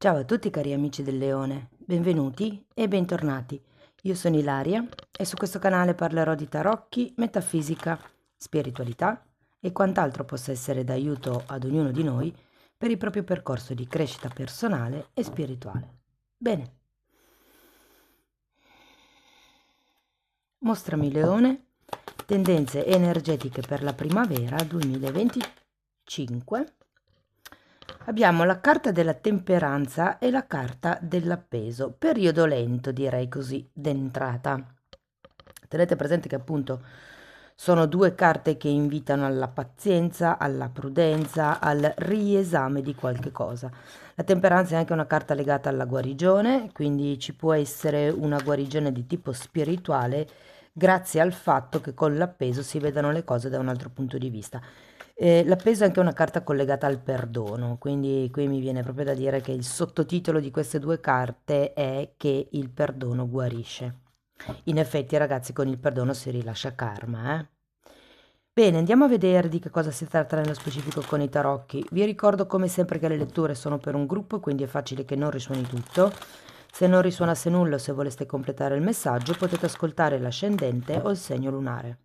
Ciao a tutti cari amici del Leone, benvenuti e bentornati. Io sono Ilaria e su questo canale parlerò di tarocchi, metafisica, spiritualità e quant'altro possa essere d'aiuto ad ognuno di noi per il proprio percorso di crescita personale e spirituale. Bene, mostrami Leone, tendenze energetiche per la primavera 2025. Abbiamo la carta della temperanza e la carta dell'appeso, periodo lento direi così d'entrata. Tenete presente che appunto sono due carte che invitano alla pazienza, alla prudenza, al riesame di qualche cosa. La temperanza è anche una carta legata alla guarigione, quindi ci può essere una guarigione di tipo spirituale grazie al fatto che con l'appeso si vedano le cose da un altro punto di vista. L'appeso è anche una carta collegata al perdono, quindi qui mi viene proprio da dire che il sottotitolo di queste due carte è che il perdono guarisce. In effetti, ragazzi, con il perdono si rilascia karma, eh? Bene, andiamo a vedere di che cosa si tratta nello specifico con i tarocchi. Vi ricordo come sempre che le letture sono per un gruppo, quindi è facile che non risuoni tutto. Se non risuonasse nulla o se voleste completare il messaggio, potete ascoltare l'ascendente o il segno lunare.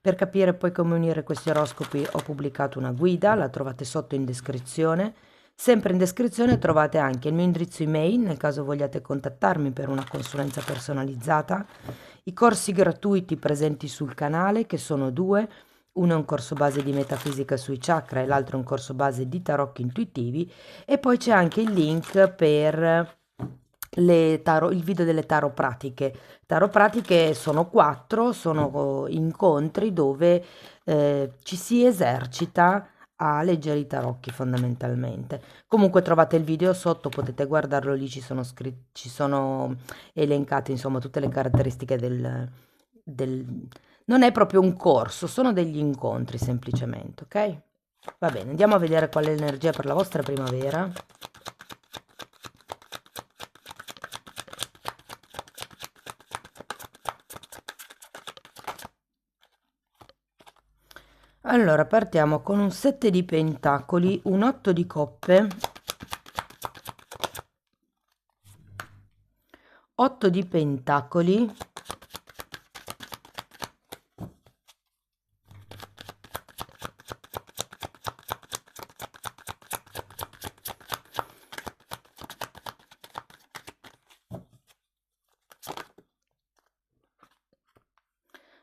Per capire poi come unire questi oroscopi ho pubblicato una guida, la trovate sotto in descrizione. Sempre in descrizione trovate anche il mio indirizzo email nel caso vogliate contattarmi per una consulenza personalizzata, i corsi gratuiti presenti sul canale che sono due, uno è un corso base di metafisica sui chakra e l'altro è un corso base di tarocchi intuitivi e poi c'è anche il link per il video delle tarot pratiche. Tarot pratiche sono 4, sono incontri dove ci si esercita a leggere i tarocchi fondamentalmente. Comunque trovate il video sotto, potete guardarlo lì, ci sono elencate insomma tutte le caratteristiche del... Non è proprio un corso, sono degli incontri semplicemente, ok? Va bene, andiamo a vedere qual è l'energia per la vostra primavera. Allora, partiamo con un 7 di pentacoli, un 8 di coppe, 8 di pentacoli,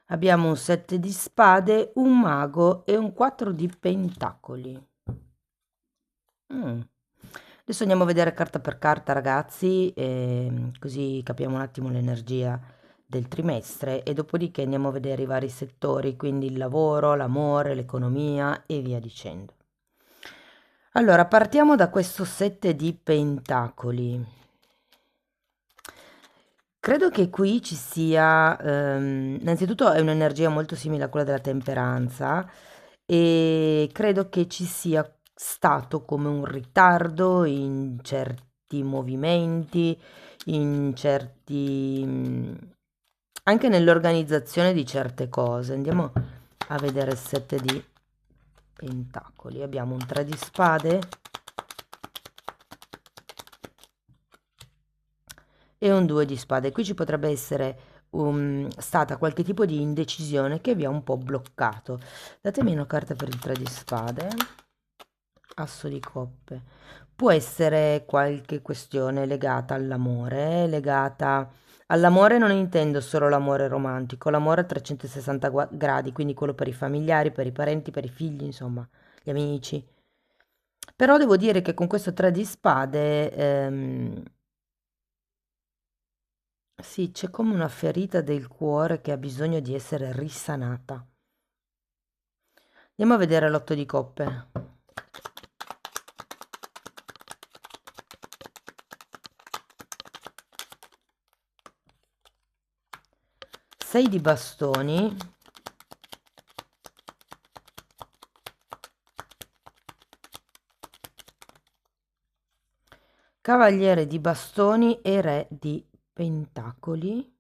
abbiamo un 7 di spade, un mago e un 4 di pentacoli. Adesso andiamo a vedere carta per carta, ragazzi, così capiamo un attimo l'energia del trimestre e dopodiché andiamo a vedere i vari settori, quindi il lavoro, l'amore, l'economia e via dicendo. Allora, partiamo da questo 7 di pentacoli. Credo che qui ci sia, innanzitutto è un'energia molto simile a quella della temperanza e credo che ci sia stato come un ritardo in certi movimenti, in certi, anche nell'organizzazione di certe cose. Andiamo a vedere il 7 di pentacoli. Abbiamo un 3 di spade e un 2 di spade. Qui ci potrebbe essere stata qualche tipo di indecisione che vi ha un po' bloccato. Datemi una carta per il 3 di spade, asso di coppe. Può essere qualche questione legata all'amore, legata all'amore non intendo solo l'amore romantico, l'amore a 360 gradi, quindi quello per i familiari, per i parenti, per i figli, insomma, gli amici. Però devo dire che con questo 3 di spade sì, c'è come una ferita del cuore che ha bisogno di essere risanata. Andiamo a vedere l'otto di coppe. Sei di bastoni. Cavaliere di bastoni e re di pentacoli.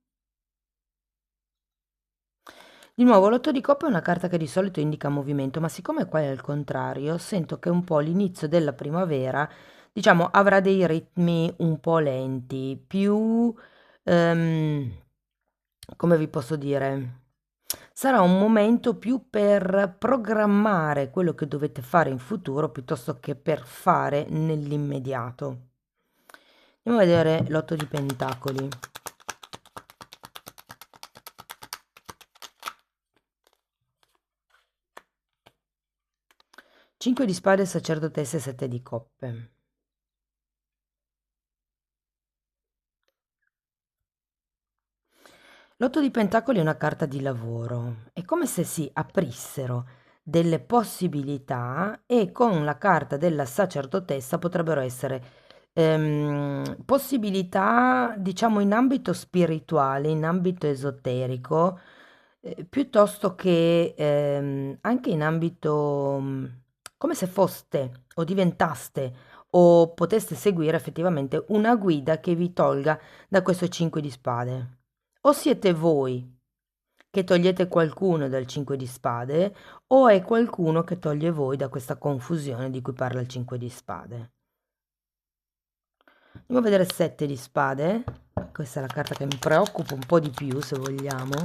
Di nuovo, l'otto di coppe è una carta che di solito indica movimento, ma siccome qua è al contrario, sento che è un po' l'inizio della primavera diciamo, avrà dei ritmi un po' lenti, più, come vi posso dire? Sarà un momento più per programmare quello che dovete fare in futuro piuttosto che per fare nell'immediato. Andiamo a vedere l'otto di pentacoli. Cinque di spade, sacerdotessa e sette di coppe. L'otto di pentacoli è una carta di lavoro, è come se si aprissero delle possibilità e con la carta della sacerdotessa potrebbero essere possibilità, diciamo, in ambito spirituale, in ambito esoterico, piuttosto che anche in ambito come se foste o diventaste o poteste seguire effettivamente una guida che vi tolga da questo 5 di spade. O siete voi che togliete qualcuno dal 5 di spade, o è qualcuno che toglie voi da questa confusione di cui parla il 5 di spade. Andiamo a vedere 7 di spade. Questa è la carta che mi preoccupa un po' di più, se vogliamo.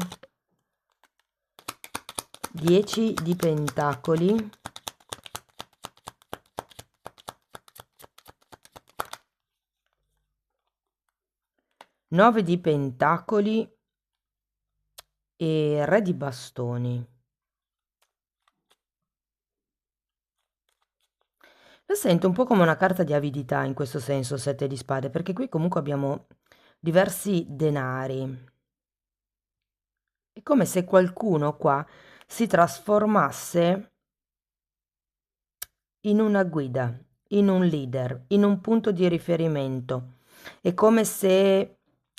10 di pentacoli. 9 di pentacoli e re di bastoni. La sento un po' come una carta di avidità in questo senso, 7 di spade, perché qui comunque abbiamo diversi denari. È come se qualcuno qua si trasformasse in una guida, in un leader, in un punto di riferimento. È come se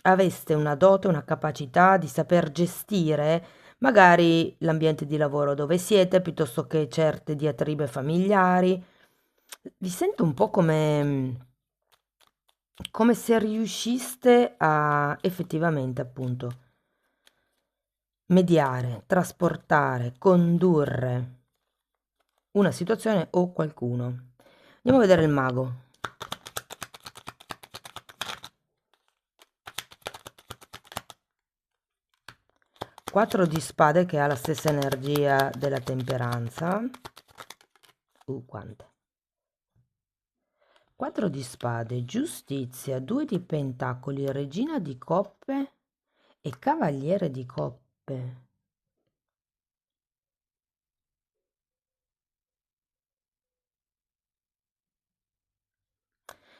aveste una dote, una capacità di saper gestire magari l'ambiente di lavoro dove siete, piuttosto che certe diatribe familiari. Vi sento un po' come se riusciste a effettivamente, appunto, mediare, trasportare, condurre una situazione o qualcuno. Andiamo a vedere il mago. Quattro di spade che ha la stessa energia della temperanza. Quante? 4 di spade, giustizia, 2 di pentacoli, regina di coppe e cavaliere di coppe.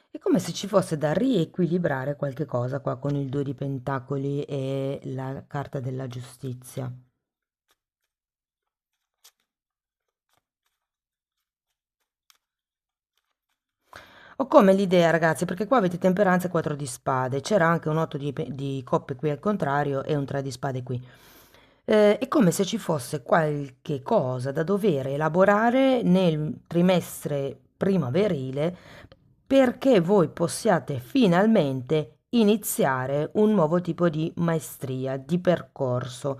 È come se ci fosse da riequilibrare qualche cosa qua con il 2 di pentacoli e la carta della giustizia. Ho come l'idea, ragazzi, perché qua avete temperanza e 4 di spade, c'era anche un 8 di coppe qui al contrario e un 3 di spade qui. È come se ci fosse qualche cosa da dover elaborare nel trimestre primaverile perché voi possiate finalmente iniziare un nuovo tipo di maestria, di percorso.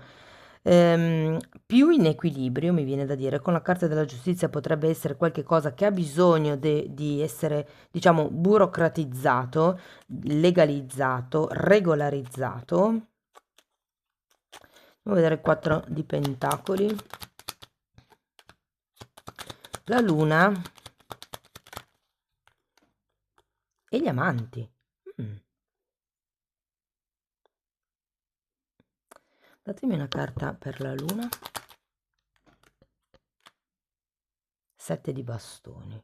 Più in equilibrio, mi viene da dire, con la carta della giustizia potrebbe essere qualche cosa che ha bisogno di essere, diciamo, burocratizzato, legalizzato, regolarizzato. Andiamo a vedere 4 di pentacoli, la luna e gli amanti. Datemi una carta per la luna. 7 di bastoni.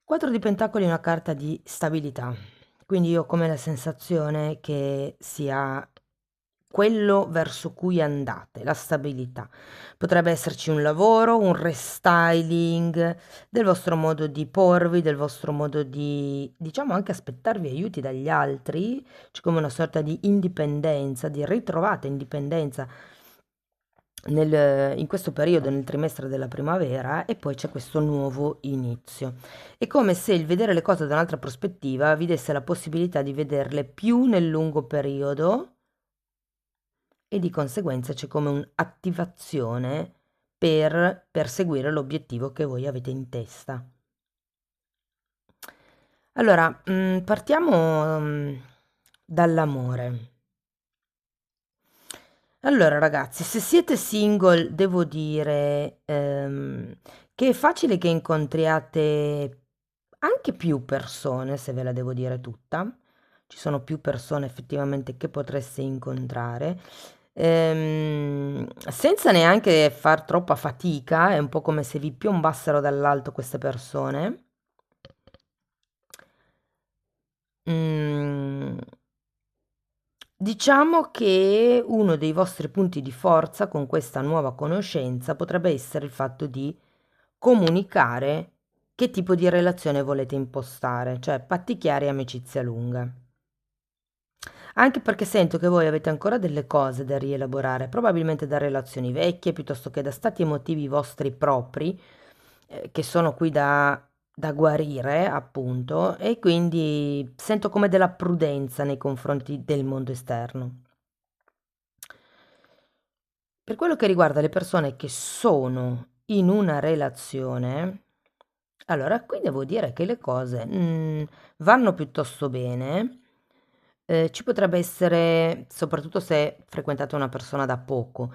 Quattro di pentacoli è una carta di stabilità, quindi io ho come la sensazione che sia quello verso cui andate, la stabilità. Potrebbe esserci un lavoro, un restyling del vostro modo di porvi, del vostro modo di, diciamo, anche aspettarvi aiuti dagli altri, c'è come una sorta di indipendenza, di ritrovata indipendenza in questo periodo, nel trimestre della primavera, e poi c'è questo nuovo inizio. È come se il vedere le cose da un'altra prospettiva vi desse la possibilità di vederle più nel lungo periodo e di conseguenza c'è come un'attivazione per perseguire l'obiettivo che voi avete in testa. Allora, partiamo dall'amore. Allora, ragazzi, se siete single, devo dire che è facile che incontriate anche più persone, se ve la devo dire tutta. Ci sono più persone effettivamente che potreste incontrare, senza neanche far troppa fatica, è un po' come se vi piombassero dall'alto queste persone. Mm, Diciamo che uno dei vostri punti di forza con questa nuova conoscenza potrebbe essere il fatto di comunicare che tipo di relazione volete impostare, cioè patti chiari e amicizia lunga. Anche perché sento che voi avete ancora delle cose da rielaborare, probabilmente da relazioni vecchie, piuttosto che da stati emotivi vostri propri, che sono qui da guarire, appunto, e quindi sento come della prudenza nei confronti del mondo esterno. Per quello che riguarda le persone che sono in una relazione, allora qui devo dire che le cose vanno piuttosto bene. Ci potrebbe essere, soprattutto se frequentate una persona da poco,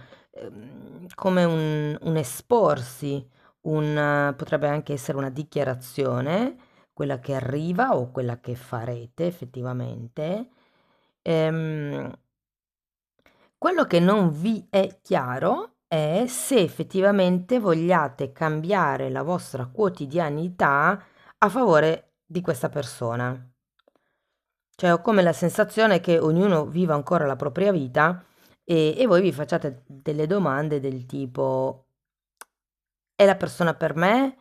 come un esporsi, potrebbe anche essere una dichiarazione, quella che arriva o quella che farete effettivamente. Ehm, Quello che non vi è chiaro è se effettivamente vogliate cambiare la vostra quotidianità a favore di questa persona. Cioè, ho come la sensazione che ognuno viva ancora la propria vita e voi vi facciate delle domande del tipo: è la persona per me?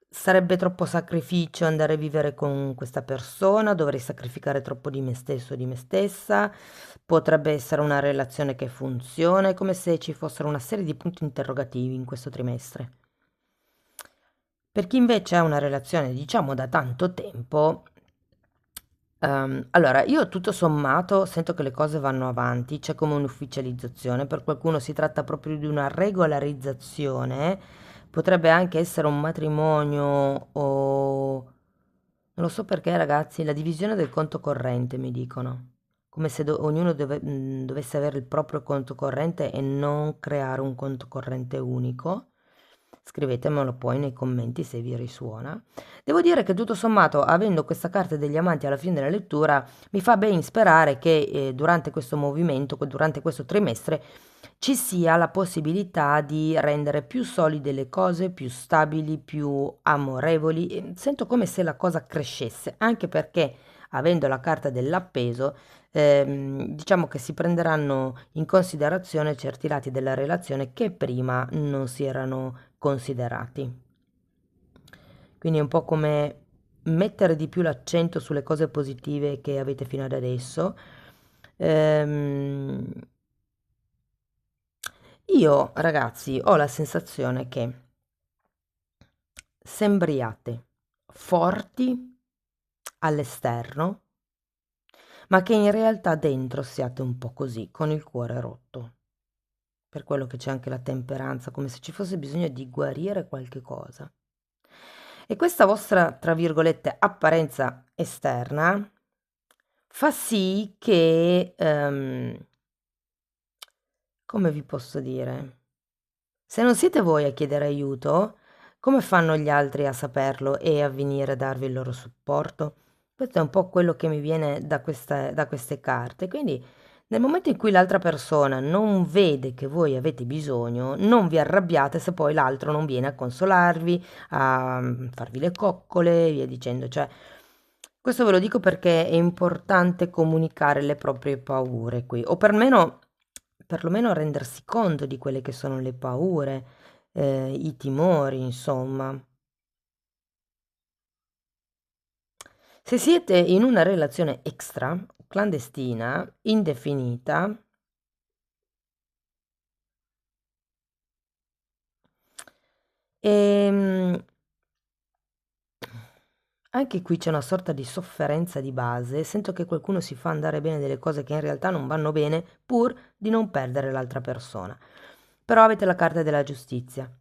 Sarebbe troppo sacrificio andare a vivere con questa persona? Dovrei sacrificare troppo di me stesso o di me stessa? Potrebbe essere una relazione che funziona? È come se ci fossero una serie di punti interrogativi in questo trimestre. Per chi invece ha una relazione, diciamo, da tanto tempo, allora, io tutto sommato sento che le cose vanno avanti, c'è come un'ufficializzazione, per qualcuno si tratta proprio di una regolarizzazione, potrebbe anche essere un matrimonio o... Non lo so perché, ragazzi, la divisione del conto corrente, mi dicono, come se ognuno dovesse avere il proprio conto corrente e non creare un conto corrente unico. Scrivetemelo poi nei commenti se vi risuona. Devo dire che tutto sommato, avendo questa carta degli amanti alla fine della lettura, mi fa ben sperare che durante questo movimento, durante questo trimestre, ci sia la possibilità di rendere più solide le cose, più stabili, più amorevoli. E sento come se la cosa crescesse, anche perché avendo la carta dell'appeso, diciamo che si prenderanno in considerazione certi lati della relazione che prima non si erano considerati. Quindi è un po' come mettere di più l'accento sulle cose positive che avete fino ad adesso. Ehm, io, ragazzi, ho la sensazione che sembriate forti all'esterno, ma che in realtà dentro siate un po' così, con il cuore rotto. Per quello che c'è anche la temperanza, come se ci fosse bisogno di guarire qualche cosa. E questa vostra, tra virgolette, apparenza esterna fa sì che, come vi posso dire, se non siete voi a chiedere aiuto, come fanno gli altri a saperlo e a venire a darvi il loro supporto? Questo è un po' quello che mi viene da queste carte. Quindi, nel momento in cui l'altra persona non vede che voi avete bisogno, non vi arrabbiate se poi l'altro non viene a consolarvi, a farvi le coccole e via dicendo. Cioè, questo ve lo dico perché è importante comunicare le proprie paure qui, o perlomeno rendersi conto di quelle che sono le paure, i timori, insomma. Se siete in una relazione extra, clandestina, indefinita, ehm, anche qui c'è una sorta di sofferenza di base, sento che qualcuno si fa andare bene delle cose che in realtà non vanno bene pur di non perdere l'altra persona. Però avete la carta della giustizia.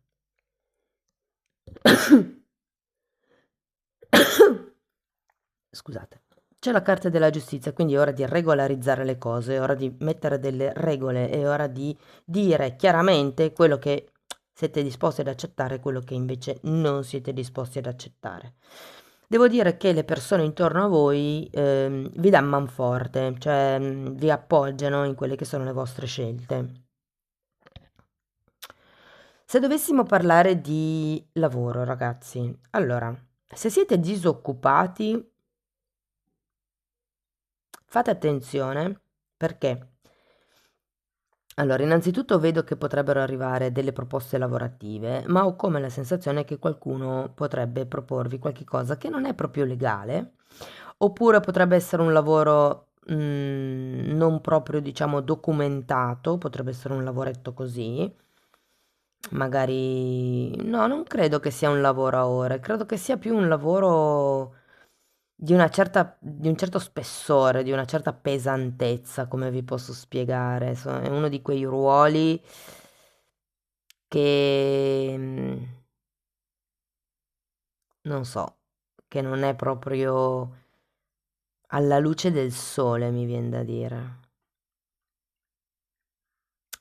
Scusate. C'è la carta della giustizia, quindi è ora di regolarizzare le cose, è ora di mettere delle regole, è ora di dire chiaramente quello che siete disposti ad accettare e quello che invece non siete disposti ad accettare. Devo dire che le persone intorno a voi vi danno manforte, cioè vi appoggiano in quelle che sono le vostre scelte. Se dovessimo parlare di lavoro, ragazzi, allora, se siete disoccupati, fate attenzione perché, allora, innanzitutto vedo che potrebbero arrivare delle proposte lavorative, ma ho come la sensazione che qualcuno potrebbe proporvi qualche cosa che non è proprio legale, oppure potrebbe essere un lavoro non proprio, diciamo, documentato, potrebbe essere un lavoretto così. Magari no, non credo che sia un lavoro a ore, credo che sia più un lavoro di un certo spessore, di una certa pesantezza, come vi posso spiegare. È uno di quei ruoli che non so, che non è proprio alla luce del sole, mi viene da dire.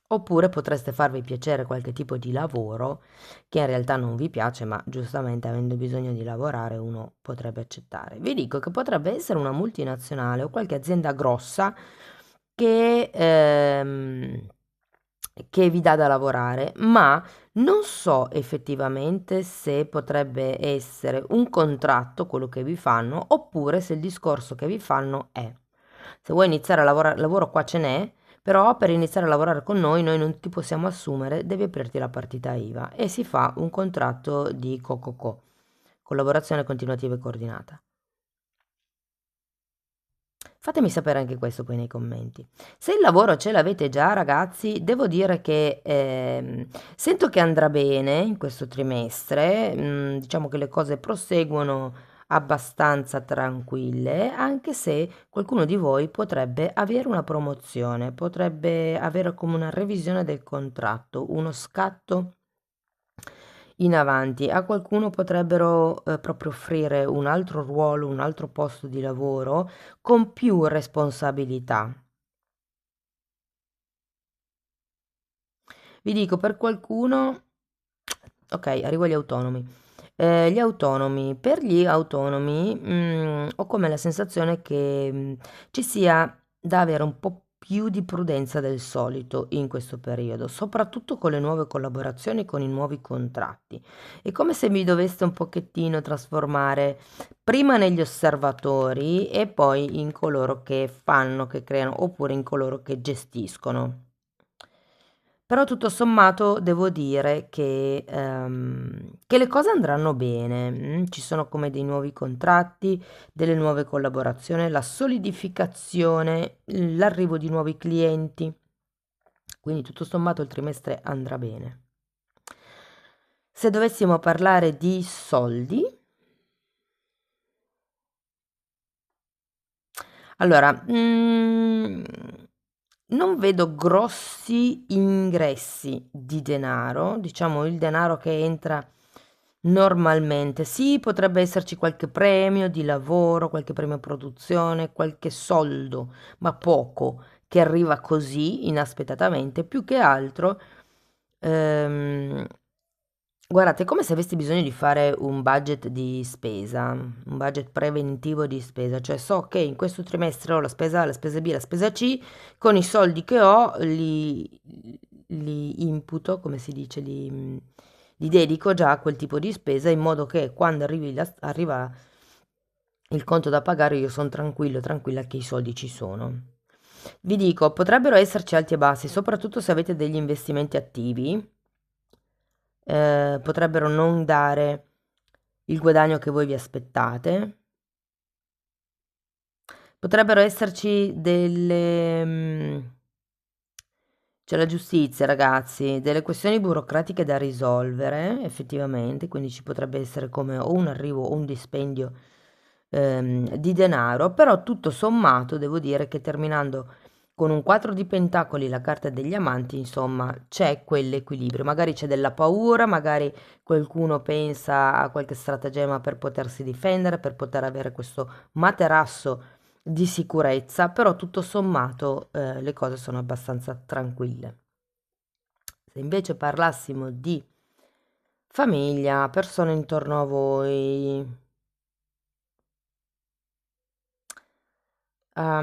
Oppure potreste farvi piacere qualche tipo di lavoro che in realtà non vi piace, ma giustamente avendo bisogno di lavorare uno potrebbe accettare. Vi dico che potrebbe essere una multinazionale o qualche azienda grossa che, che vi dà da lavorare, ma non so effettivamente se potrebbe essere un contratto quello che vi fanno, oppure se il discorso che vi fanno è: se vuoi iniziare a lavorare, lavoro qua ce n'è, però per iniziare a lavorare con noi non ti possiamo assumere, devi aprirti la partita IVA e si fa un contratto di COCOCO, collaborazione continuativa e coordinata. Fatemi sapere anche questo poi nei commenti. Se il lavoro ce l'avete già, ragazzi, devo dire che sento che andrà bene in questo trimestre, diciamo che le cose proseguono abbastanza tranquille, anche se qualcuno di voi potrebbe avere una promozione, potrebbe avere come una revisione del contratto, uno scatto in avanti. A qualcuno potrebbero proprio offrire un altro ruolo, un altro posto di lavoro con più responsabilità. Vi dico, per qualcuno, ok, arrivo agli autonomi. Per gli autonomi, ho come la sensazione che ci sia da avere un po' più di prudenza del solito in questo periodo, soprattutto con le nuove collaborazioni, con i nuovi contratti. È come se mi doveste un pochettino trasformare prima negli osservatori e poi in coloro che fanno, che creano, oppure in coloro che gestiscono. Però tutto sommato devo dire che le cose andranno bene. Ci sono come dei nuovi contratti, delle nuove collaborazioni, la solidificazione, l'arrivo di nuovi clienti. Quindi tutto sommato il trimestre andrà bene. Se dovessimo parlare di soldi, allora, non vedo grossi ingressi di denaro, diciamo il denaro che entra normalmente. Sì, potrebbe esserci qualche premio di lavoro, qualche premio produzione, qualche soldo, ma poco, che arriva così inaspettatamente, più che altro. ehm, Guardate, è come se avessi bisogno di fare un budget di spesa, un budget preventivo di spesa, cioè so che in questo trimestre ho la spesa A, la spesa B, la spesa C, con i soldi che ho li imputo, come si dice, li dedico già a quel tipo di spesa in modo che quando arriva il conto da pagare io sono tranquillo, tranquilla che i soldi ci sono. Vi dico, potrebbero esserci alti e bassi, soprattutto se avete degli investimenti attivi, potrebbero non dare il guadagno che voi vi aspettate. Potrebbero esserci c'è la giustizia, ragazzi, delle questioni burocratiche da risolvere, effettivamente, quindi ci potrebbe essere come o un arrivo o un dispendio di denaro, però tutto sommato devo dire che terminando con un 4 di pentacoli, la carta degli amanti, insomma, c'è quell'equilibrio. Magari c'è della paura, magari qualcuno pensa a qualche stratagemma per potersi difendere, per poter avere questo materasso di sicurezza, però tutto sommato le cose sono abbastanza tranquille. Se invece parlassimo di famiglia, persone intorno a voi,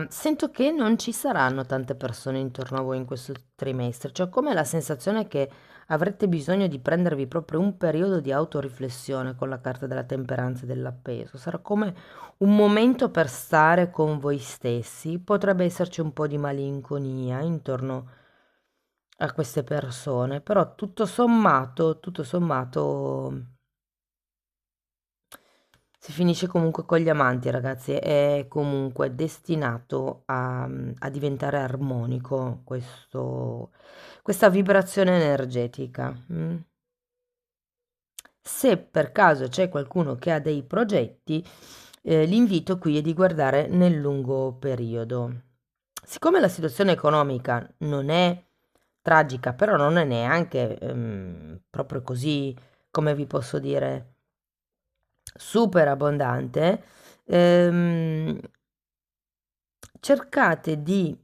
sento che non ci saranno tante persone intorno a voi in questo trimestre, cioè come la sensazione che avrete bisogno di prendervi proprio un periodo di autoriflessione con la carta della temperanza e dell'appeso. Sarà come un momento per stare con voi stessi, potrebbe esserci un po' di malinconia intorno a queste persone, però tutto sommato si finisce comunque con gli amanti, ragazzi, è comunque destinato a diventare armonico questa vibrazione energetica. Se per caso c'è qualcuno che ha dei progetti, l'invito qui è di guardare nel lungo periodo. Siccome la situazione economica non è tragica, però non è neanche proprio così, come vi posso dire, super abbondante, ehm, cercate di,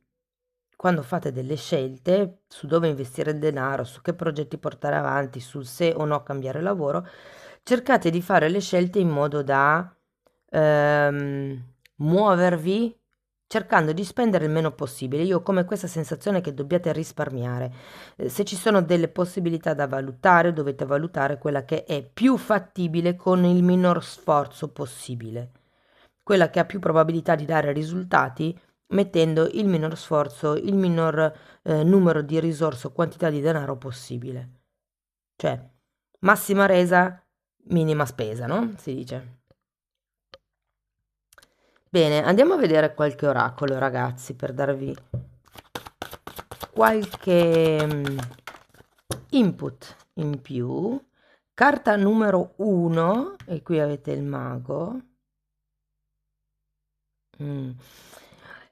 quando fate delle scelte su dove investire il denaro, su che progetti portare avanti, sul se o no cambiare lavoro, cercate di fare le scelte in modo da muovervi cercando di spendere il meno possibile. Io ho come questa sensazione che dobbiate risparmiare. Se ci sono delle possibilità da valutare, dovete valutare quella che è più fattibile con il minor sforzo possibile, quella che ha più probabilità di dare risultati mettendo il minor sforzo, il minor numero di risorse o quantità di denaro possibile. Cioè, massima resa, minima spesa, no? Si dice. Bene, andiamo a vedere qualche oracolo, ragazzi, per darvi qualche input in più. Carta numero 1, e qui avete il mago.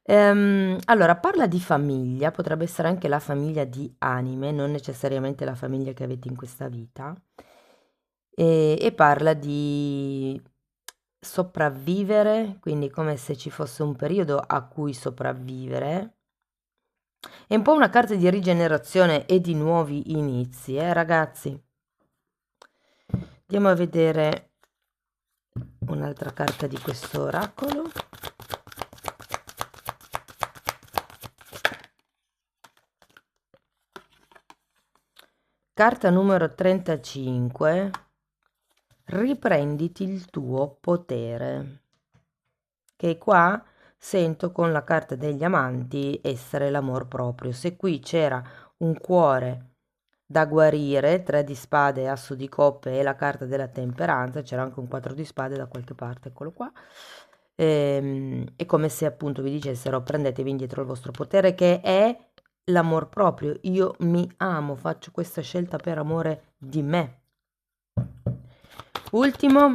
Allora, parla di famiglia, potrebbe essere anche la famiglia di anime, non necessariamente la famiglia che avete in questa vita. E parla di sopravvivere, quindi come se ci fosse un periodo a cui sopravvivere. È un po' una carta di rigenerazione e di nuovi inizi, ragazzi. Andiamo a vedere un'altra carta di questo oracolo. Carta numero 35. Riprenditi il tuo potere. Che qua sento con la carta degli amanti essere l'amor proprio. Se qui c'era un cuore da guarire, 3 di spade, asso di coppe e la carta della temperanza, c'era anche un 4 di spade da qualche parte, eccolo qua. È come se appunto vi dicessero prendetevi indietro il vostro potere che è l'amor proprio. Io mi amo, faccio questa scelta per amore di me. Ultimo.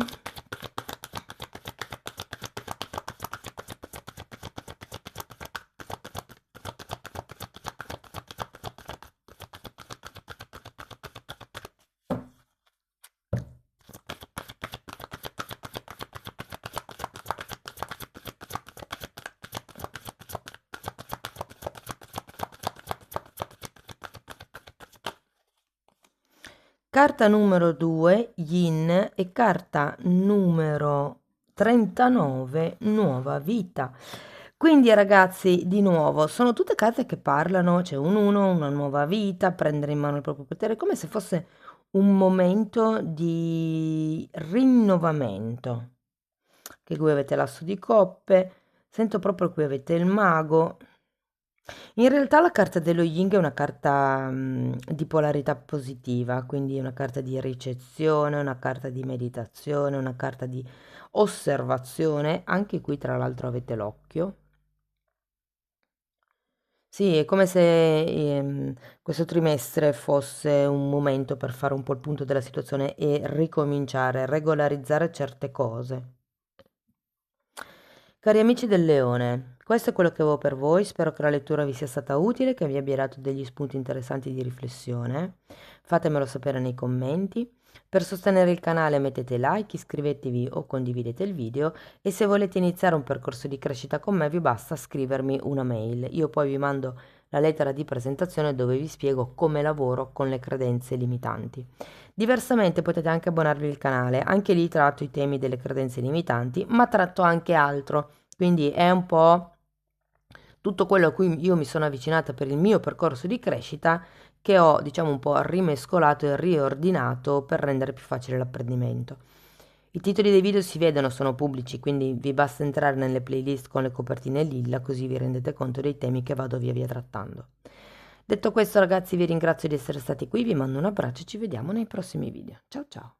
Carta numero 2, Yin, e carta numero 39, Nuova vita. Quindi ragazzi, di nuovo, sono tutte carte che parlano, c'è un 1, una nuova vita, prendere in mano il proprio potere, come se fosse un momento di rinnovamento. Che qui avete l'asso di coppe, sento proprio qui avete il mago. In realtà la carta dello Yin è una carta di polarità positiva, quindi è una carta di ricezione, una carta di meditazione, una carta di osservazione. Anche qui tra l'altro avete l'occhio. Sì, è come se questo trimestre fosse un momento per fare un po' il punto della situazione e ricominciare, regolarizzare certe cose. Cari amici del Leone, Questo è quello che avevo per voi, spero che la lettura vi sia stata utile, che vi abbia dato degli spunti interessanti di riflessione. Fatemelo sapere nei commenti. Per sostenere il canale mettete like, iscrivetevi o condividete il video e se volete iniziare un percorso di crescita con me vi basta scrivermi una mail. Io poi vi mando la lettera di presentazione dove vi spiego come lavoro con le credenze limitanti. Diversamente potete anche abbonarvi al canale, anche lì tratto i temi delle credenze limitanti, ma tratto anche altro, quindi è un po' tutto quello a cui io mi sono avvicinata per il mio percorso di crescita che ho, diciamo, un po' rimescolato e riordinato per rendere più facile l'apprendimento. I titoli dei video si vedono, sono pubblici, quindi vi basta entrare nelle playlist con le copertine lilla, così vi rendete conto dei temi che vado via via trattando. Detto questo, ragazzi, vi ringrazio di essere stati qui, vi mando un abbraccio e ci vediamo nei prossimi video. Ciao ciao!